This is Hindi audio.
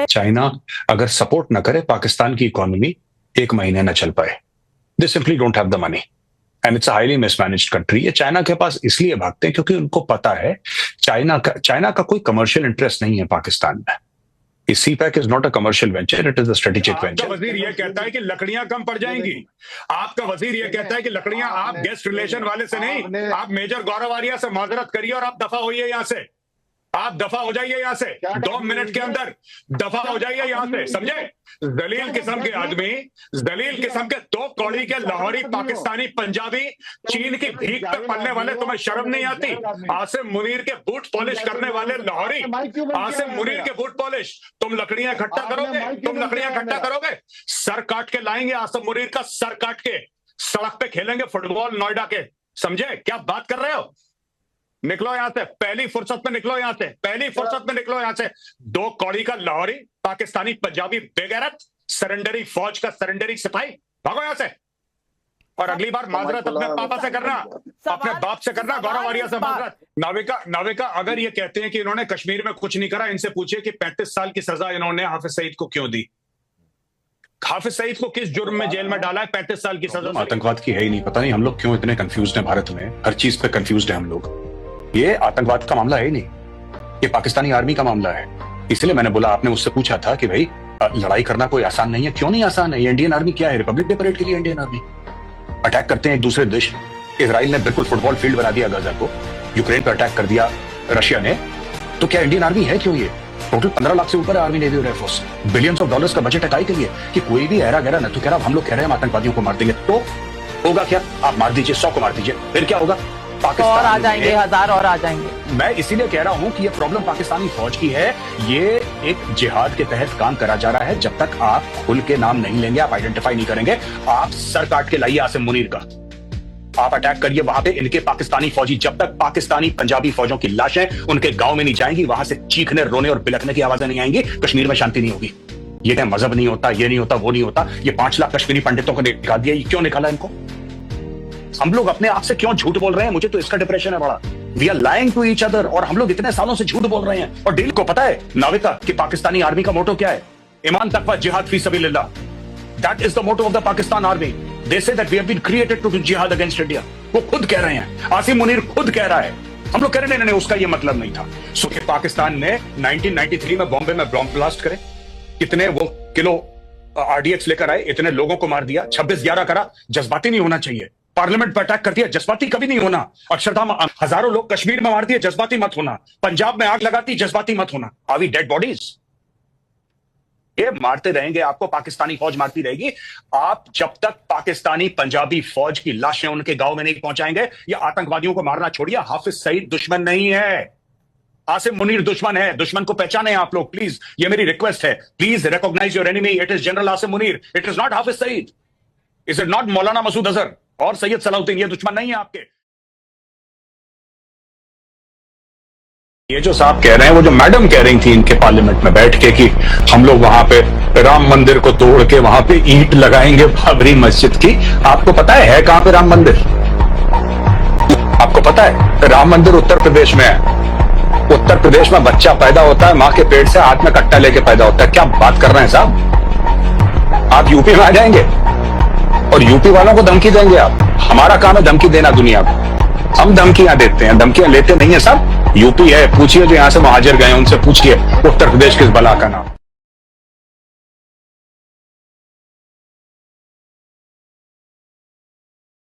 चाइना अगर सपोर्ट न करे पाकिस्तान की इकोनॉमी एक महीने न चल पाए। They simply don't have the money and it's a highly mismanaged country. ये चाइना के पास इसलिए भागते हैं क्योंकि उनको पता है चाइना का कोई कमर्शियल इंटरेस्ट नहीं है पाकिस्तान में। CPEC is not a commercial venture, it is a strategic venture. वजीर ये कहता है कि लकड़ियां कम पड़ जाएंगी। आपका वजीर ये कहता है कि लकड़ियां आप गेस्ट रिलेशन वाले से नहीं, आप मेजर गौरव आर्या से माजरत करिए और आप दफा होइए यहां से। आप दफा हो जाइए यहां से 2 मिनट के अंदर, दफा हो जाइए यहां से, समझे? दलील किस्म के आदमी, दलील किस्म के 2 कौड़ी के लाहौरी पाकिस्तानी पंजाबी चीन की भीख पे पलने वाले, तुम्हें शर्म नहीं आती? आसिम मुनीर के बूट पॉलिश करने वाले लाहौरी, आसिम मुनीर के बूट पॉलिश, तुम लकड़ियां इकट्ठा करोगे? तुम लकड़ियां इकट्ठा करोगे? सर काट के लाएंगे आसिम मुनीर का, सर काट के सड़क पे खेलेंगे फुटबॉल नोएडा के, समझे? क्या बात कर रहे हो? निकलो यहां से, पहली फुर्सत में निकलो यहां से, पहली फुर्सत में निकलो यहां से। 2 कौड़ी का लाहौरी पाकिस्तानी पंजाबी बेगैरत सरेंडरी फौज का सरेंडरी सिपाही, भागो यहां से। और अगली बार माजरत अपने पापा से करना, अपने बाप से करना, गौरव आर्या से माजरत। नाविका अगर ये कहते हैं कि इन्होंने कश्मीर में कुछ नहीं करा, इनसे पूछिए कि 35 साल की सजा इन्होंने हाफिज सईद को क्यों दी? हाफिज सईद को किस जुर्म में जेल में डाला है 35 साल की सजा? आतंकवाद की है ही नहीं, पता नहीं हम लोग क्यों इतने कंफ्यूज हैं भारत में, हर चीज पे कंफ्यूज है हम लोग। ये आतंकवाद का मामला है ही नहीं, ये पाकिस्तानी आर्मी का मामला है। इसलिए मैंने बोला, आपने मुझसे पूछा था कि भाई लड़ाई करना कोई आसान नहीं है। क्यों नहीं आसान है? ये इंडियन आर्मी क्या है? रिपब्लिक डे परेड के लिए इंडियन आर्मी अटैक करते हैं एक दूसरे देश। इजराइल ने बिल्कुल फुटबॉल फील्ड बना दिया गाजा को, यूक्रेन पर अटैक कर दिया रशिया ने, तो क्या इंडियन आर्मी है? क्यों? ये टोटल 15 लाख से ऊपर है आर्मी, नेवी और एयरफोर्स। बिलियंस ऑफ डॉलर्स का बजट है काहे के लिए? कि कोई भी ऐरा गहरा न तो कह रहा हम लोग कह रहे हैं आतंकवादियों को मार देंगे, तो होगा क्या? आप मार दीजिए, 100 को मार दीजिए, फिर क्या होगा? और आ जाएंगे, 1000 और आ जाएंगे। मैं इसीलिए कह रहा हूं कि ये प्रॉब्लम पाकिस्तानी फौज की है। ये एक जिहाद के तहत काम करा जा रहा है। जब तक आप खुल के नाम नहीं लेंगे, आप आइडेंटिफाई नहीं करेंगे, आप सर काट के लाइए आसिम मुनीर का, आप अटैक करिए वहां पे इनके पाकिस्तानी फौजी। जब तक पाकिस्तानी पंजाबी फौजों की लाशें उनके गांव में नहीं जाएंगी, वहां से चीखने, रोने और बिलखने की आवाजें नहीं आएंगी, कश्मीर में शांति नहीं होगी। ये क्या मजहब नहीं होता, ये नहीं होता, वो नहीं होता। ये 5 लाख कश्मीरी पंडितों को निकाल दिया, ये क्यों निकाला इनको? हम लोग अपने आप से क्यों झूठ बोल रहे हैं? मुझे तो इसका डिप्रेशन है बड़ा। We are lying to each other, और हम लोग इतने सालों से झूठ बोल रहे हैं। और डील को पता है नाविका कि पाकिस्तानी आर्मी का मोटो क्या है? ईमान तकवा जिहाद फी सबीलिल्लाह। That is the motto of the Pakistan army. They say that we have been created to do जिहाद अगेंस्ट इंडिया। वो खुद कह रहे हैं, आसिम मुनीर खुद कह रहा है। हम लोग कह रहे हैं नहीं, उसका ये मतलब नहीं था। सो कि पाकिस्तान ने 1993 में बॉम्बे में बॉम्ब ब्लास्ट करे, कितने वो किलो आरडीएक्स लेकर आए, इतने लोगों को मार दिया, 26/11 करा। जज्बाती नहीं होना चाहिए। पार्लियामेंट पर अटैक कर दिया, जज्बाती कभी नहीं होना। अक्षरधाम हजारों लोग कश्मीर में मार दिए, जज्बाती मत होना। पंजाब में आग लगाती, जज्बाती मत होना। Are we dead bodies? ये मारते रहेंगे, आपको पाकिस्तानी फौज मारती रहेगी। आप जब तक पाकिस्तानी पंजाबी फौज की लाशें उनके गांव में नहीं पहुंचाएंगे, या आतंकवादियों को मारना छोड़िए। हाफिज सईद दुश्मन नहीं है, आसिम मुनीर दुश्मन है। दुश्मन को पहचाने आप लोग प्लीज, ये मेरी रिक्वेस्ट है। Please recognise your enemy. It is general Asim Munir, it is not Hafiz Saeed, is it not Maulana Masood Azhar और सैयद सलाउद्दीन। ये दुश्मन नहीं है आपके। ये जो साहब कह रहे हैं, वो जो मैडम कह रही थी इनके पार्लियामेंट में बैठ के कि हम लोग वहां पे राम मंदिर को तोड़ के वहां पे ईंट लगाएंगे बाबरी मस्जिद की। आपको पता है कहां पे राम मंदिर? आपको पता है राम मंदिर उत्तर प्रदेश में है। उत्तर प्रदेश में बच्चा पैदा होता है, मां के पेट से हाथ में कट्टा लेके पैदा होता है। क्या बात कर रहे हैं साहब? आप यूपी में आ जाएंगे और यूपी वालों को धमकी देंगे आप? हमारा काम है धमकी देना दुनिया को। हम धमकियां देते हैं, धमकियां लेते नहीं है साहब। यूपी है, पूछिए जो यहां से महाजर गए उनसे पूछिए उत्तर प्रदेश किस बला का नाम।